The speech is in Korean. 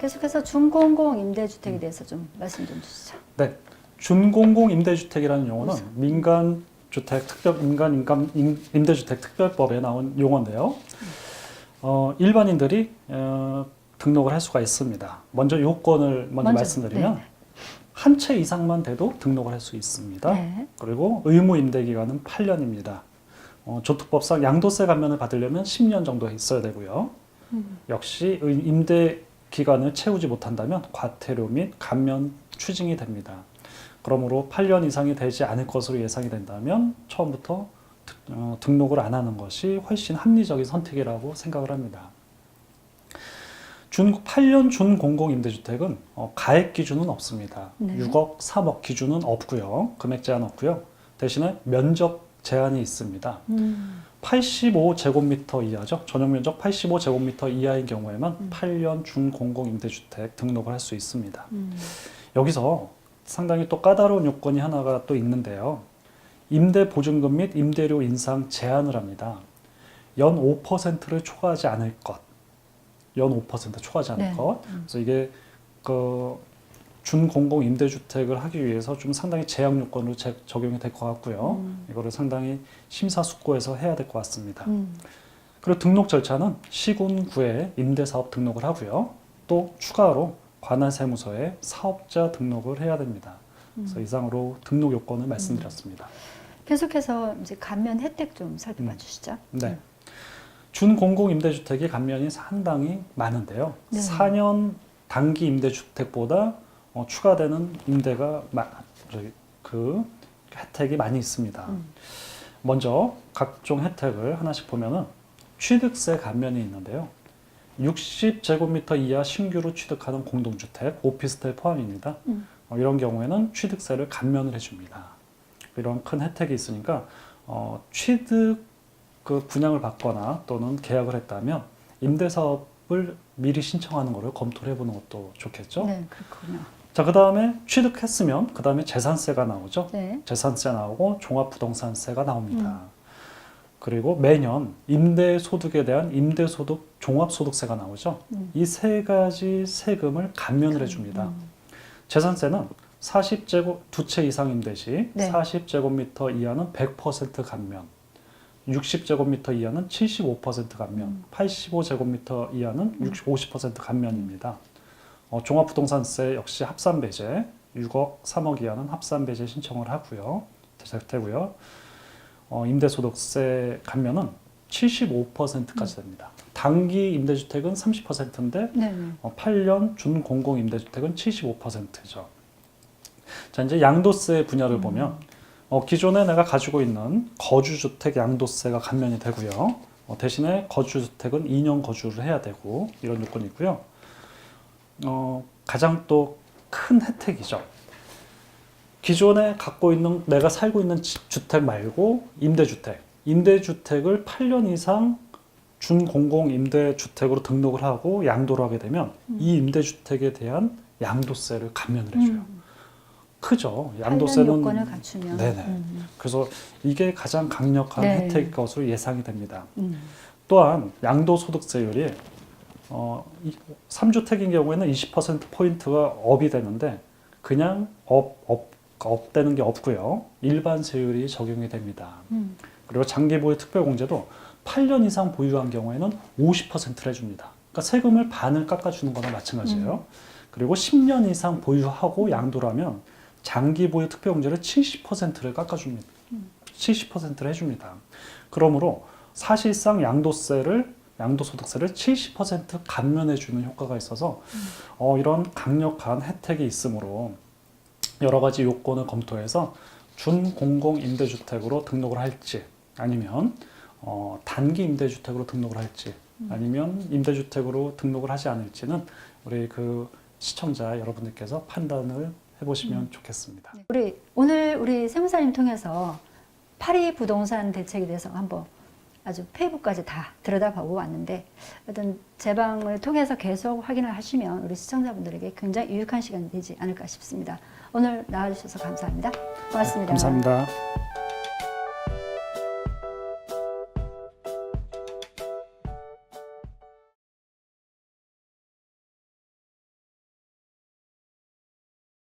계속해서 준공공 임대주택에 대해서 좀 말씀 좀 주시죠. 네, 준공공 임대주택이라는 용어는 민간 임대주택 특별법에 나온 용어인데요. 일반인들이 등록을 할 수가 있습니다. 먼저 요건을 말씀드리면 네. 한 채 이상만 돼도 등록을 할 수 있습니다. 네. 그리고 의무 임대 기간은 8년입니다. 조특법상 양도세 감면을 받으려면 10년 정도 있어야 되고요. 역시 임대 기간을 채우지 못한다면 과태료 및 감면 추징이 됩니다. 그러므로 8년 이상이 되지 않을 것으로 예상이 된다면 처음부터 등록을 안 하는 것이 훨씬 합리적인 선택이라고 생각을 합니다. 8년 준공공 임대주택은 가액 기준은 없습니다. 네. 6억, 3억 기준은 없고요. 금액 제한 없고요. 대신에 면적 제한이 있습니다. 85제곱미터 이하죠. 전용 면적 85제곱미터 이하인 경우에만 8년 준공공 임대주택 등록을 할 수 있습니다. 여기서 상당히 또 까다로운 요건이 하나가 또 있는데요. 임대 보증금 및 임대료 인상 제한을 합니다. 연 5%를 초과하지 않을 것. 연 5% 초과하지 않을 네. 것. 그래서 이게 준공공 임대주택을 하기 위해서 좀 상당히 제약 요건으로 적용이 될 것 같고요. 이거를 상당히 심사숙고해서 해야 될 것 같습니다. 그리고 등록 절차는 시군구에 임대사업 등록을 하고요. 또 추가로 관할세무서에 사업자 등록을 해야 됩니다. 그래서 이상으로 등록 요건을 말씀드렸습니다. 계속해서 이제 감면 혜택 좀 살펴봐 주시죠. 네. 준공공 임대주택이 감면이 상당히 많은데요. 네. 4년 단기 임대주택보다 추가되는 임대가 혜택이 많이 있습니다. 먼저 각종 혜택을 하나씩 보면은 취득세 감면이 있는데요. 60제곱미터 이하 신규로 취득하는 공동주택, 오피스텔 포함입니다. 이런 경우에는 취득세를 감면을 해줍니다. 이런 큰 혜택이 있으니까 취득 분양을 받거나 또는 계약을 했다면 임대사업을 미리 신청하는 것을 검토를 해보는 것도 좋겠죠. 네, 그렇군요. 자, 그 다음에 취득했으면 그 다음에 재산세가 나오죠. 네. 재산세 나오고 종합부동산세가 나옵니다. 그리고 매년 임대소득에 대한 임대소득 종합소득세가 나오죠. 이 세 가지 세금을 감면을 해줍니다. 재산세는 두 채 이상 임대 시 네. 40제곱미터 이하는 100% 감면, 60제곱미터 이하는 75% 감면, 85제곱미터 이하는 50% 감면입니다. 종합부동산세 역시 합산배제, 6억, 3억 이하는 합산배제 신청을 하고요. 제작되고요. 임대소득세 감면은 75%까지 됩니다. 단기 임대주택은 30%인데 네. 8년 준공공 임대주택은 75%죠. 자, 이제 양도세 분야를 보면 기존에 내가 가지고 있는 거주주택 양도세가 감면이 되고요. 대신에 거주주택은 2년 거주를 해야 되고 이런 요건이 있고요. 가장 또 큰 혜택이죠. 기존에 갖고 있는 내가 살고 있는 주택 말고 임대주택을 8년 이상 준공공 임대주택으로 등록을 하고 양도를 하게 되면 이 임대주택에 대한 양도세를 감면을 해줘요. 크죠. 양도세는 요건을 갖추면. 네네. 그래서 이게 가장 강력한 네. 혜택일 것으로 예상이 됩니다. 또한 양도소득세율이 3주택인 경우에는 20%포인트가 업이 되는데 그냥 업되는 게 없고요. 일반 세율이 적용이 됩니다. 그리고 장기보유 특별공제도 8년 이상 보유한 경우에는 50%를 해줍니다. 그러니까 세금을 반을 깎아주는 거나 마찬가지예요. 그리고 10년 이상 보유하고 양도를 하면 장기보유 특별공제를 70%를 깎아줍니다. 70%를 해줍니다. 그러므로 사실상 양도소득세를 70% 감면해주는 효과가 있어서 이런 강력한 혜택이 있으므로 여러 가지 요건을 검토해서 준공공 임대주택으로 등록을 할지 아니면 단기 임대주택으로 등록을 할지 아니면 임대주택으로 등록을 하지 않을지는 우리 시청자 여러분들께서 판단을 해보시면 좋겠습니다. 오늘 우리 세무사님 통해서 파리 부동산 대책에 대해서 한번 아주 페이북까지 다 들여다보고 왔는데 어떤 제 방을 통해서 계속 확인을 하시면 우리 시청자분들에게 굉장히 유익한 시간이 되지 않을까 싶습니다. 오늘 나와주셔서 감사합니다. 고맙습니다. 감사합니다.